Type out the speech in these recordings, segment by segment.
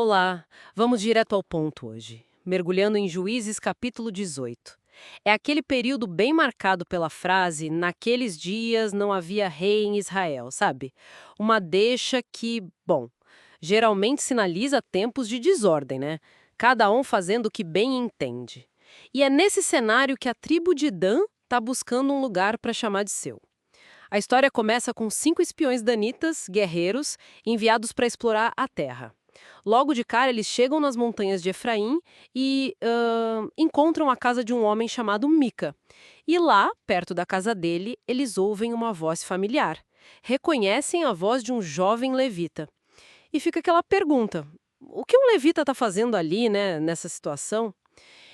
Olá, vamos direto ao ponto hoje, mergulhando em Juízes capítulo 18. É aquele período bem marcado pela frase "naqueles dias não havia rei em Israel", sabe? Uma deixa que, bom, geralmente sinaliza tempos de desordem, né? Cada um fazendo o que bem entende. E é nesse cenário que a tribo de Dan está buscando um lugar para chamar de seu. A história começa com 5 espiões danitas, guerreiros, enviados para explorar a terra. Logo de cara, eles chegam nas montanhas de Efraim e encontram a casa de um homem chamado Mica. E lá, perto da casa dele, eles ouvem uma voz familiar. Reconhecem a voz de um jovem levita. E fica aquela pergunta: o que um levita está fazendo ali, né, nessa situação?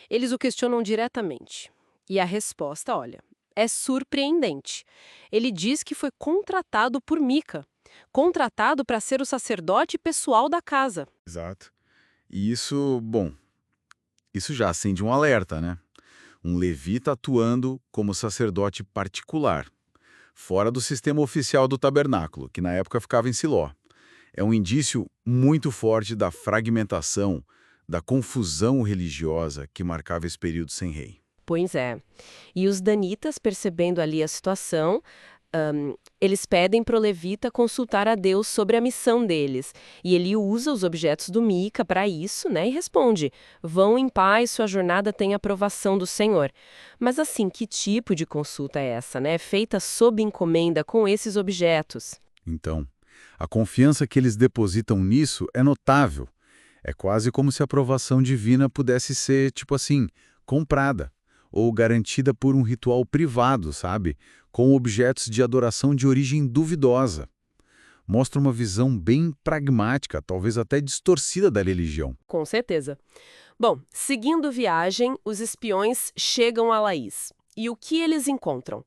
Eles o questionam diretamente. E a resposta, olha, é surpreendente. Ele diz que foi contratado por Mica, contratado para ser o sacerdote pessoal da casa. Exato. E isso já acende um alerta, né? Um levita atuando como sacerdote particular, fora do sistema oficial do tabernáculo, que na época ficava em Siló. É um indício muito forte da fragmentação, da confusão religiosa que marcava esse período sem rei. Pois é. E os danitas, percebendo ali a situação, eles pedem para o levita consultar a Deus sobre a missão deles. E ele usa os objetos do Mica para isso, né? E responde: vão em paz, sua jornada tem aprovação do Senhor. Mas assim, que tipo de consulta é essa, né? Feita sob encomenda com esses objetos. Então, a confiança que eles depositam nisso é notável. É quase como se a aprovação divina pudesse ser, tipo assim, comprada ou garantida por um ritual privado, sabe? Com objetos de adoração de origem duvidosa. Mostra uma visão bem pragmática, talvez até distorcida da religião. Com certeza. Bom, seguindo viagem, os espiões chegam a Laís. E o que eles encontram?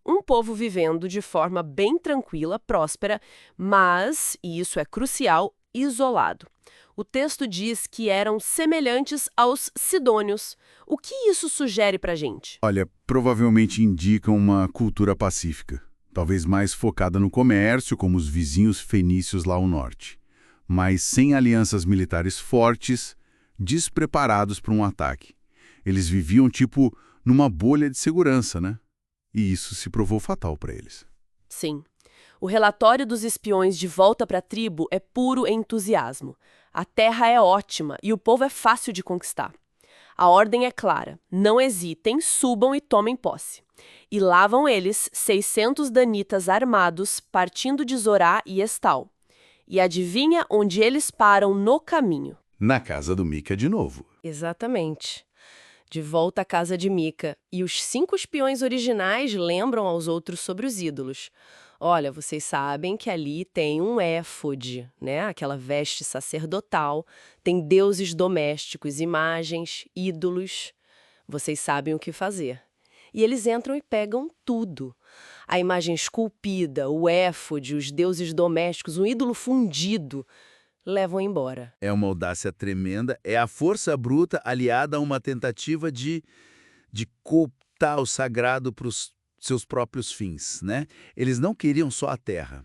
Um povo vivendo de forma bem tranquila, próspera, mas, e isso é crucial, isolado. O texto diz que eram semelhantes aos sidônios. O que isso sugere pra gente? Olha, provavelmente indica uma cultura pacífica, talvez mais focada no comércio, como os vizinhos fenícios lá ao norte, mas sem alianças militares fortes, despreparados para um ataque. Eles viviam tipo numa bolha de segurança, né? E isso se provou fatal para eles. Sim. O relatório dos espiões de volta para a tribo é puro entusiasmo. A terra é ótima e o povo é fácil de conquistar. A ordem é clara: não hesitem, subam e tomem posse. E lá vão eles, 600 danitas armados, partindo de Zorá e Estal. E adivinha onde eles param no caminho? Na casa do Mica de novo. Exatamente. De volta à casa de Mica. E os 5 espiões originais lembram aos outros sobre os ídolos. Olha, vocês sabem que ali tem um éfode, né? Aquela veste sacerdotal. Tem deuses domésticos, imagens, ídolos. Vocês sabem o que fazer. E eles entram e pegam tudo. A imagem esculpida, o éfode, os deuses domésticos, um ídolo fundido. Levam embora. É uma audácia tremenda, é a força bruta aliada a uma tentativa de cooptar o sagrado para os seus próprios fins, né? Eles não queriam só a terra.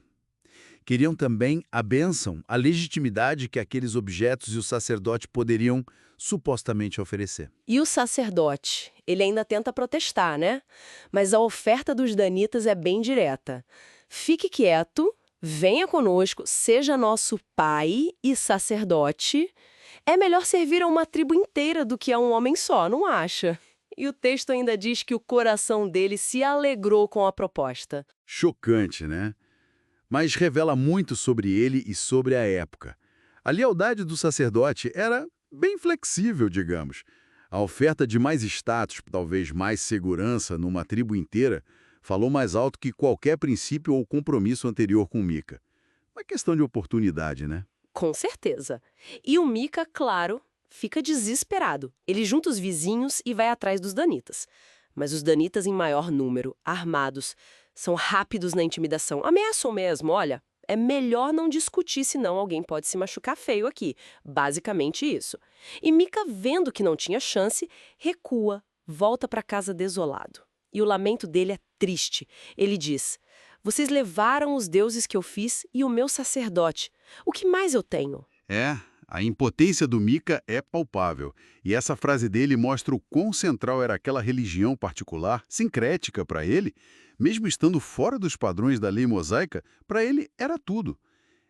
Queriam também a bênção, a legitimidade que aqueles objetos e o sacerdote poderiam supostamente oferecer. E o sacerdote? Ele ainda tenta protestar, né? Mas a oferta dos danitas é bem direta. Fique quieto, venha conosco, seja nosso pai e sacerdote. É melhor servir a uma tribo inteira do que a um homem só, não acha? E o texto ainda diz que o coração dele se alegrou com a proposta. Chocante, né? Mas revela muito sobre ele e sobre a época. A lealdade do sacerdote era bem flexível, digamos. A oferta de mais status, talvez mais segurança numa tribo inteira, falou mais alto que qualquer princípio ou compromisso anterior com Mica. Uma questão de oportunidade, né? Com certeza. E o Mica, claro, fica desesperado. Ele junta os vizinhos e vai atrás dos danitas. Mas os danitas em maior número, armados, são rápidos na intimidação. Ameaçam mesmo, olha, é melhor não discutir, senão alguém pode se machucar feio aqui. Basicamente isso. E Mica, vendo que não tinha chance, recua, volta para casa desolado. E o lamento dele é triste. Ele diz: vocês levaram os deuses que eu fiz e o meu sacerdote. O que mais eu tenho? É, A impotência do Mika é palpável, e essa frase dele mostra o quão central era aquela religião particular, sincrética para ele, mesmo estando fora dos padrões da lei mosaica, para ele era tudo.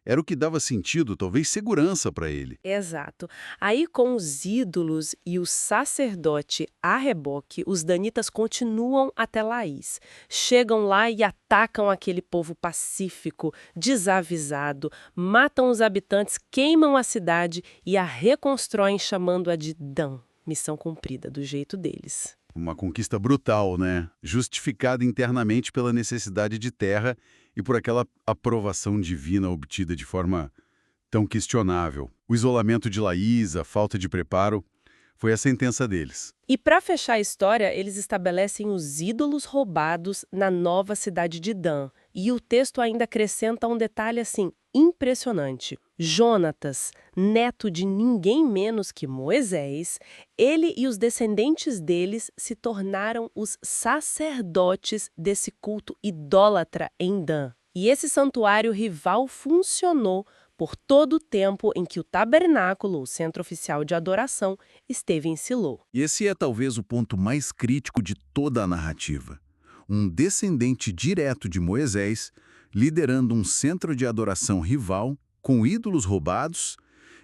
Era o que dava sentido, talvez segurança para ele. Exato. Aí, com os ídolos e o sacerdote a reboque, os danitas continuam até Laís. Chegam lá e atacam aquele povo pacífico, desavisado, matam os habitantes, queimam a cidade e a reconstroem chamando-a de Dan. Missão cumprida, do jeito deles. Uma conquista brutal, né? Justificada internamente pela necessidade de terra e por aquela aprovação divina obtida de forma tão questionável. O isolamento de Laís, a falta de preparo, foi a sentença deles. E para fechar a história, eles estabelecem os ídolos roubados na nova cidade de Dan. E o texto ainda acrescenta um detalhe assim impressionante. Jonatas, neto de ninguém menos que Moisés, ele e os descendentes deles se tornaram os sacerdotes desse culto idólatra em Dan. E esse santuário rival funcionou por todo o tempo em que o tabernáculo, o centro oficial de adoração, esteve em Silô. E esse é talvez o ponto mais crítico de toda a narrativa. Um descendente direto de Moisés, liderando um centro de adoração rival, com ídolos roubados,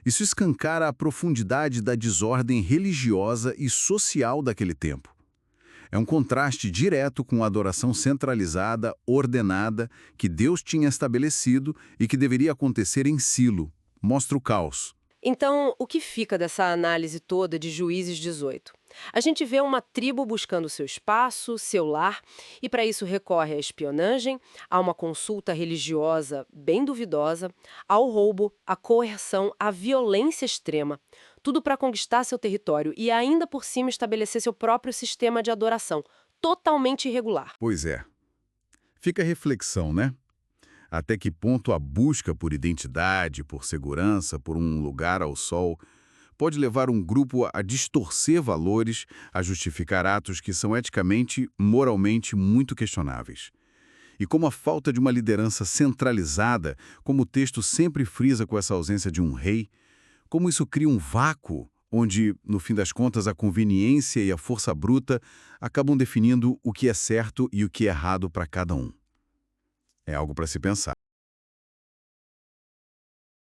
isso escancara a profundidade da desordem religiosa e social daquele tempo. É um contraste direto com a adoração centralizada, ordenada, que Deus tinha estabelecido e que deveria acontecer em Silo. Mostra o caos. Então, o que fica dessa análise toda de Juízes 18? A gente vê uma tribo buscando seu espaço, seu lar, e para isso recorre à espionagem, a uma consulta religiosa bem duvidosa, ao roubo, à coerção, à violência extrema. Tudo para conquistar seu território e ainda por cima estabelecer seu próprio sistema de adoração, totalmente irregular. Pois é. Fica a reflexão, né? Até que ponto a busca por identidade, por segurança, por um lugar ao sol, pode levar um grupo a distorcer valores, a justificar atos que são eticamente, moralmente muito questionáveis. E como a falta de uma liderança centralizada, como o texto sempre frisa com essa ausência de um rei, como isso cria um vácuo onde, no fim das contas, a conveniência e a força bruta acabam definindo o que é certo e o que é errado para cada um. É algo para se pensar.